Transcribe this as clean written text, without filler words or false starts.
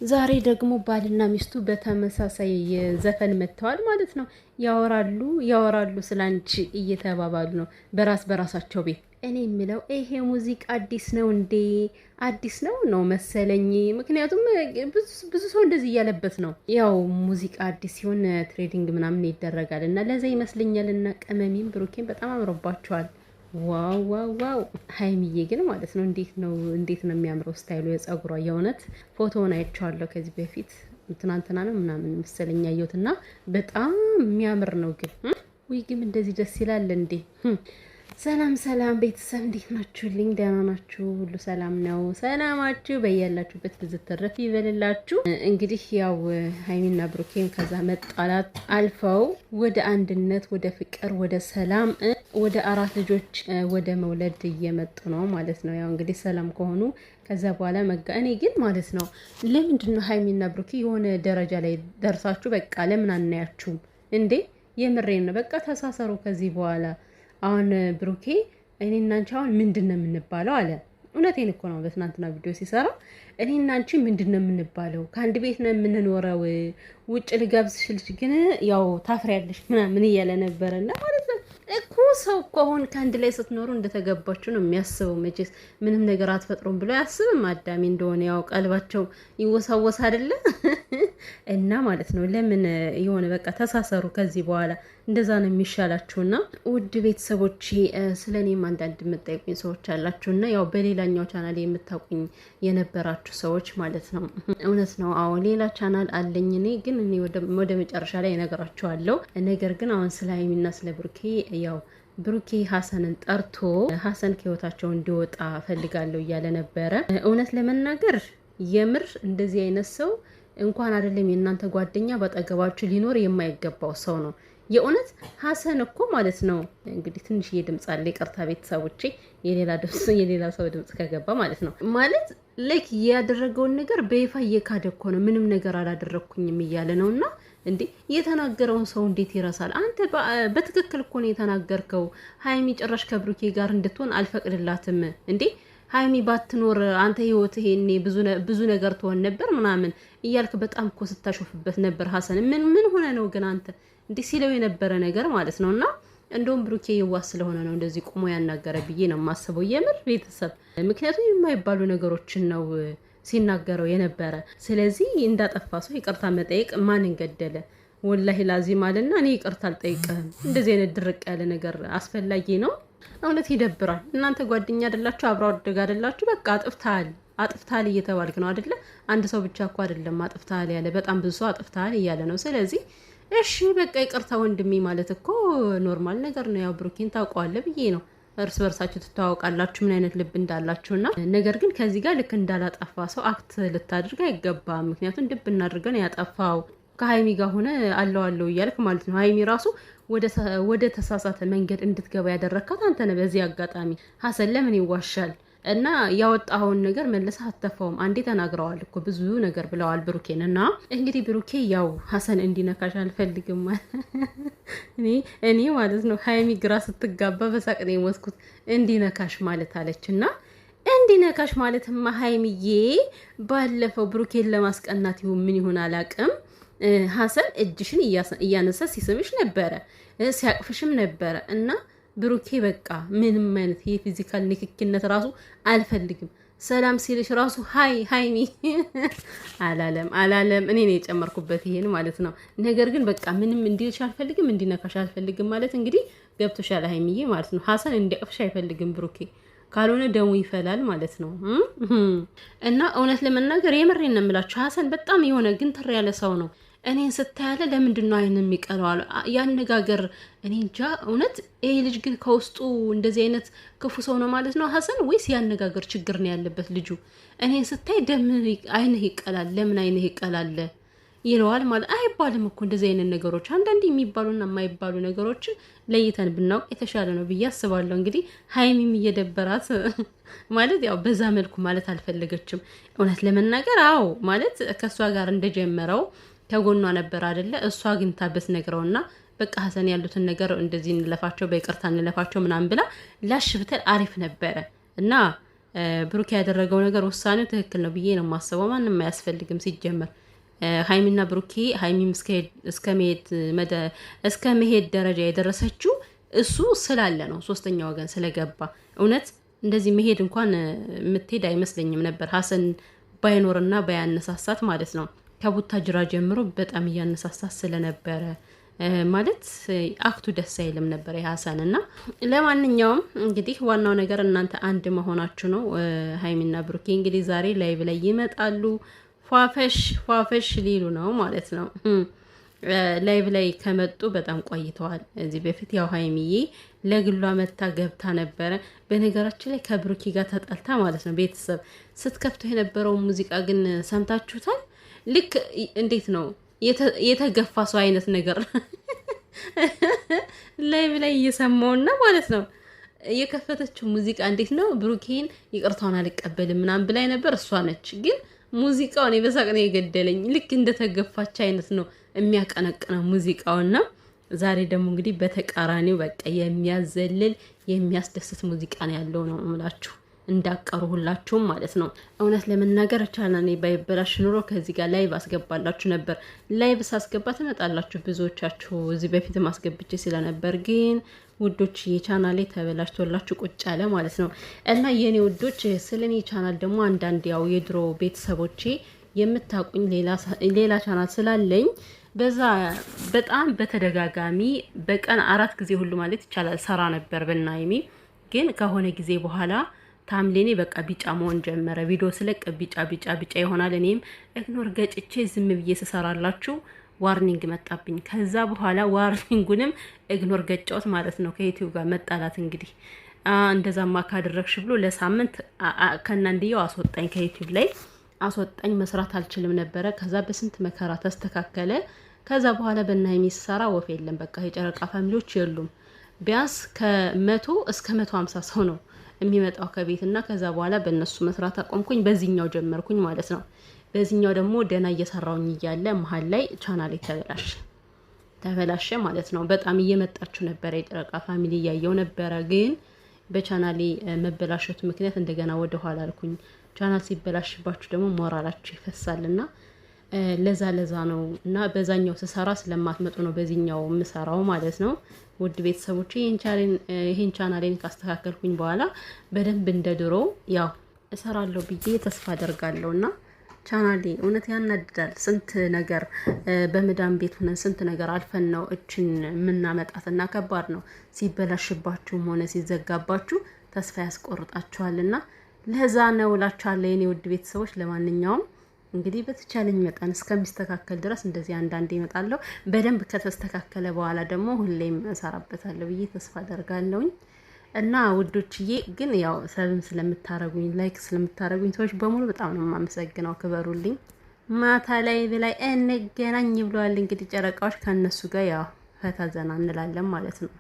ዛሬ ደግሞ ባልና ሚስቱ በተመሳሳይ ዘፈን መጥተዋል ማለት ነው። ያወራሉ ስላንቺ እየተባባሉ ነው በራሳቸው ቤት። እኔ የምለው ይሄ ሙዚቃ አዲስ ነው እንዴ? አዲስ ነው መሰለኝ። ምክንያቱም ብዙ ሰው እንደዚህ እያለበት ነው። ያው ሙዚቃ አዲስ ሲሆን ትሬዲንግ ምናምን ይደረጋል እና ለዛ ይመስለኛል። እና ቀመሚም ብሩኬን በጣም አምሮባቸዋል። ዋው ዋው ዋው! ሀይሚዬ ግን ማለት ነው እንዴት ነው የሚያምረው ስታይሉ የጸጉሯ። የእውነት ፎቶውን አይቼዋለሁ ከዚህ በፊት ትናንትና ነው ምናምን መሰለኝ ያየሁትና በጣም የሚያምር ነው። ግን ግን እንደዚህ ደስ ይላል እንዴ? ሰላም ቤተሰብ እንዴት ናችሁልኝ? ደህና ናችሁ? ሁሉ ሰላም ነው? ሰላማችሁ በያላችሁበት ብዙ ተረፍ ይበልላችሁ። እንግዲህ ያው ሀይሚና ብሩኬን ከዛ መጣላት አልፈው ወደ አንድነት፣ ወደ ፍቅር፣ ወደ ሰላም፣ ወደ 4 ልጆች ወደ መውለድ እየመጡ ነው ማለት ነው። ያው እንግዲህ ሰላም ከሆኑ ከዛ በኋላ እኔ ግን ማለት ነው ለምንድን ነው ሀይሚና ብሩኬ የሆነ ደረጃ ላይ ደርሳችሁ በቃ ለምን አናያችሁም እንዴ? የምሬን ነው። በቃ ተሳሰሩ ከዚህ በኋላ። አሁን ብሩኬ እኔና አንቺ አሁን ምንድን ነው የምንባለው አለ። እውነቴን እኮ ነው። በትናንትና ቪዲዮ ሲሰራ እኔና አንቺ ምንድን ነው የምንባለው? ከአንድ ቤት ነው የምንኖረው። ውጭ ልጋብዝሽ ግን ያው ታፍሪያለሽ ምናምን እያለ ነበረና ማለት ነው እኮ ሰው እኮ አሁን ከአንድ ላይ ስትኖሩ እንደተገባችሁ ነው የሚያስበው። መቼስ ምንም ነገር አትፈጥሩም ብሎ አያስብም። አዳሚ እንደሆነ ያው ቀልባቸው ይወሳወስ አይደለ? እና ማለት ነው ለምን የሆነ በቃ ተሳሰሩ ከዚህ በኋላ እንደዛ ነው የሚሻላችሁና ውድ ቤተሰቦቼ ስለኔም አንዳንድ የምጠይቁኝ ሰዎች አላችሁና ያው በሌላኛው ቻናል የምታውቁኝ የነበራችሁ ሰዎች ማለት ነው። እውነት ነው። አዎ ሌላ ቻናል አለኝ እኔ ግን ወደ መጨረሻ ላይ እነግራችኋለሁ። ነገር ግን አሁን ስለ ሀይሚና ስለ ብሩኬ ያው ብሩኬ ሀሰንን ጠርቶ ሀሰን ከህይወታቸው እንዲወጣ ፈልጋለሁ እያለ ነበረ። እውነት ለመናገር የምር እንደዚህ አይነት ሰው እንኳን አይደለም የእናንተ ጓደኛ በጠገባችሁ ሊኖር የማይገባው ሰው ነው። የእውነት ሀሰን እኮ ማለት ነው እንግዲህ ትንሽዬ ድምጽ አለ፣ ይቅርታ ቤተሰቦቼ፣ የሌላ ሰው ድምጽ ከገባ ማለት ነው። ማለት ላይክ ያደረገውን ነገር በይፋ እየካደ እኮ ነው። ምንም ነገር አላደረኩኝም እያለ ነውና እንዴ የተናገረውን ሰው እንዴት ይረሳል? አንተ በትክክል እኮ ነው የተናገርከው። ሀይሚ ጭራሽ ከብሩኬ ጋር እንድትሆን አልፈቅድላትም እንዴ ሀይሚ ባትኖር አንተ ህይወት ይሄኔ ብዙ ነገር ትሆን ነበር ምናምን እያልክ በጣም እኮ ስታሾፍበት ነበር። ሀሰን ምን ሆነ ነው ግን አንተ እንዲህ ሲለው የነበረ ነገር ማለት ነውና እንደውም ብሩኬ የዋህ ስለሆነ ነው እንደዚህ ቆሞ ያናገረ ብዬ ነው የማስበው የምር ቤተሰብ። ምክንያቱም የማይባሉ ነገሮችን ነው ሲናገረው የነበረ። ስለዚህ እንዳጠፋ ሰው ይቅርታ መጠየቅ ማንን ገደለ? ወላሂ ላዚም አለና እኔ ይቅርታ አልጠይቅህም። እንደዚህ አይነት ድርቅ ያለ ነገር አስፈላጊ ነው? እውነት ይደብራል። እናንተ ጓደኛ አይደላችሁ? አብረው አደግ አይደላችሁ? በቃ አጥፍታል እየተባልክ ነው አይደለ? አንድ ሰው ብቻ እኮ አይደለም አጥፍታል ያለ፣ በጣም ብዙ ሰው አጥፍታል እያለ ነው። ስለዚህ እሺ በቃ ይቅርታ ወንድሜ ማለት እኮ ኖርማል ነገር ነው። ያው ብሩኬን ታውቀዋለህ ብዬ ነው። እርስ በርሳችሁ ትተዋወቃላችሁ ምን አይነት ልብ እንዳላችሁና፣ ነገር ግን ከዚህ ጋር ልክ እንዳላጠፋ ሰው አክት ልታድርግ አይገባም። ምክንያቱም ድብ እናድርገን ያጠፋው ከሀይሚ ጋር ሆነ አለው እያልክ ማለት ነው። ሀይሚ ራሱ ወደ ተሳሳተ መንገድ እንድትገባ ያደረካት አንተ ነህ። በዚህ አጋጣሚ ሀሰን ለምን ይዋሻል? እና ያወጣኸውን ነገር መልሰህ አትተፋውም። አንዴ ተናግረዋል እኮ ብዙ ነገር ብለዋል ብሩኬን። እና እንግዲህ ብሩኬ ያው ሀሰን እንዲነካሽ አልፈልግም እኔ ማለት ነው። ሀይሚ ግራ ስትጋባ በሳቅ ነው የሞትኩት። እንዲነካሽ ማለት አለች እና እንዲነካሽ ማለትማ ሀይሚዬ ባለፈው ብሩኬን ለማስቀናት ይሁን ምን ይሁን አላቅም ሀሰን እጅሽን እያነሳ ሲስምሽ ነበረ፣ ሲያቅፍሽም ነበረ እና ብሩኬ በቃ ምንም አይነት የፊዚካል ንክኪነት ራሱ አልፈልግም ሰላም ሲልሽ ራሱ ሃይሚ አላለም። እኔ ነው የጨመርኩበት ይሄን ማለት ነው። ነገር ግን በቃ ምንም እንዲልሽ አልፈልግም፣ እንዲነካሽ አልፈልግም ማለት እንግዲህ ገብቶሻል ሃይሚዬ ማለት ነው። ሀሰን እንዲያቅፍሽ አይፈልግም ብሩኬ፣ ካልሆነ ደሙ ይፈላል ማለት ነው። እና እውነት ለመናገር የምሬን ነው የምላችሁ ሀሰን በጣም የሆነ ግንትር ያለ ሰው ነው። እኔን ስታያለ ለምንድን ነው አይን የሚቀረው ያነጋገር? እኔ እንጃ እውነት። ይሄ ልጅ ግን ከውስጡ እንደዚህ አይነት ክፉ ሰው ነው ማለት ነው ሀሰን፣ ወይስ ያነጋገር ችግር ነው ያለበት ልጁ? እኔን ስታይ ደም አይንህ ይቀላል፣ ለምን አይንህ ይቀላል ይለዋል ማለት አይባልም እኮ እንደዚህ አይነት ነገሮች። አንዳንዴ የሚባሉና የማይባሉ ነገሮችን ለይተን ብናውቅ የተሻለ ነው ብዬ አስባለሁ። እንግዲህ ሀይሚም እየደበራት ማለት ያው በዛ መልኩ ማለት አልፈለገችም እውነት ለመናገር። አዎ ማለት ከእሷ ጋር እንደጀመረው ከጎኗ ነበር አይደለ? እሷ ግን ታበስ ነግረውና በቃ ሀሰን ያሉትን ነገር እንደዚህ እንለፋቸው፣ በይቅርታ እንለፋቸው ምናምን ብላ ላሽ ብትል አሪፍ ነበረ እና ብሩክ ያደረገው ነገር ውሳኔው ትክክል ነው ብዬ ነው የማስበው። ማንም አያስፈልግም ሲጀመር ሃይሚና ብሩኬ ሃይሚም እስከ መሄድ ደረጃ የደረሰችው እሱ ስላለ ነው፣ ሶስተኛ ወገን ስለገባ። እውነት እንደዚህ መሄድ እንኳን የምትሄድ አይመስለኝም ነበር ሀሰን ባይኖርና ባያነሳሳት ማለት ነው። ከቡታጅራ ጀምሮ በጣም እያነሳሳት ስለነበረ ማለት አክቱ ደስ አይልም ነበር የሀሰን እና ለማንኛውም እንግዲህ ዋናው ነገር እናንተ አንድ መሆናችሁ ነው። ሃይሚና ብሩኬ እንግዲህ ዛሬ ላይቭ ላይ ይመጣሉ። ፏፈሽ ሊሉ ነው ማለት ነው። ላይቭ ላይ ከመጡ በጣም ቆይተዋል። እዚህ በፊት ያው ሃይሚዬ ለግሏ መታ ገብታ ነበረ። በነገራችን ላይ ከብሩኬ ጋር ተጣልታ ማለት ነው። ቤተሰብ ስትከፍተው የነበረው ሙዚቃ ግን ሰምታችሁታል? ልክ እንዴት ነው የተገፋ ሰው አይነት ነገር ላይቭ ላይ እየሰማውና ማለት ነው። የከፈተችው ሙዚቃ እንዴት ነው ብሩኬን ይቅርታውን አልቀበልም ምናምን ብላይ ነበር። እሷ ነች ግን ሙዚቃው እኔ በሳቅ ነው የገደለኝ። ልክ እንደተገፋች አይነት ነው የሚያቀነቅነው ሙዚቃውና ዛሬ ደግሞ እንግዲህ በተቃራኒው በቃ የሚያዘልል የሚያስደስት ሙዚቃ ነው ያለው ነው የምላችሁ። እንዳቀሩ ሁላችሁም ማለት ነው። እውነት ለመናገር ቻናሌ ባይበላሽ ኑሮ ከዚህ ጋር ላይቭ አስገባላችሁ ነበር። ላይቭ ሳስገባ ትመጣላችሁ ብዙዎቻችሁ። እዚህ በፊት ማስገብቼ ስለነበር ግን ውዶች የቻናሌ ተበላሽቶላችሁ ቁጭ አለ ማለት ነው። እና የኔ ውዶች ስለኔ ቻናል ደግሞ አንዳንድ ያው የድሮ ቤተሰቦቼ የምታቁኝ ሌላ ቻናል ስላለኝ በዛ በጣም በተደጋጋሚ በቀን 4 ጊዜ ሁሉ ማለት ይቻላል ሰራ ነበር በናይሚ። ግን ከሆነ ጊዜ በኋላ ታምሌኔ በቃ ቢጫ መሆን ጀመረ። ቪዲዮ ስለቅ ቢጫ ይሆናል። እኔም ኢግኖር ገጭቼ ዝም ብዬ ስሰራላችሁ ዋርኒንግ መጣብኝ። ከዛ በኋላ ዋርኒንጉንም ኢግኖር ገጫውት ማለት ነው። ከዩቲዩብ ጋር መጣላት እንግዲህ እንደዛማ ካደረግሽ ብሎ ለሳምንት ከናንዲያው አስወጣኝ፣ ከዩቲዩብ ላይ አስወጣኝ። መስራት አልችልም ነበረ። ከዛ በስንት መከራ ተስተካከለ። ከዛ በኋላ በናይሚ ስሰራ ወፍ የለም። በቃ የጨረቃ ፋሚሊዎች የሉም። ቢያንስ ከ100 እስከ 150 ሰው ነው የሚመጣው ከቤት እና ከዛ በኋላ በእነሱ መስራት አቆምኩኝ። በዚህኛው ጀመርኩኝ ማለት ነው። በዚህኛው ደግሞ ደና እየሰራውኝ እያለ መሀል ላይ ቻናሌ ተበላሸ ማለት ነው። በጣም እየመጣችሁ ነበረ የጨረቃ ፋሚሊ እያየው ነበረ። ግን በቻናሌ መበላሸቱ ምክንያት እንደገና ወደ ኋላ አልኩኝ። ቻናል ሲበላሽባችሁ ደግሞ ሞራላችሁ ይፈሳልና ለዛ ነው እና በዛኛው ስሰራ ስለማትመጡ ነው በዚህኛው የምሰራው ማለት ነው። ውድ ቤተሰቦቼ ይሄን ቻናሌን ካስተካከልኩኝ በኋላ በደንብ እንደድሮ ያው እሰራለሁ ብዬ ተስፋ አደርጋለሁና ቻናሌ እውነት ያናድዳል። ስንት ነገር በመዳም ቤት ሆነን ስንት ነገር አልፈን ነው እችን የምናመጣትና ከባድ ነው። ሲበላሽባችሁም ሆነ ሲዘጋባችሁ ተስፋ ያስቆርጣችኋልና ለዛ ነው እላችኋለሁ የኔ ውድ ቤተሰቦች። ለማንኛውም እንግዲህ በተቻለኝ መጠን እስከሚስተካከል ድረስ እንደዚህ አንዳንዴ እመጣለሁ። በደንብ ከተስተካከለ በኋላ ደግሞ ሁሌም እሰራበታለሁ ብዬ ተስፋ አደርጋለሁኝ። እና ውዶችዬ ግን ያው ሰብም ስለምታረጉኝ ላይክ ስለምታረጉኝ ሰዎች በሙሉ በጣም ነው የማመሰግነው። ክበሩልኝ። ማታ ላይ ብላይ እንገናኝ ብለዋል እንግዲህ ጨረቃዎች። ከነሱ ጋር ያው ፈታ ዘና እንላለን ማለት ነው።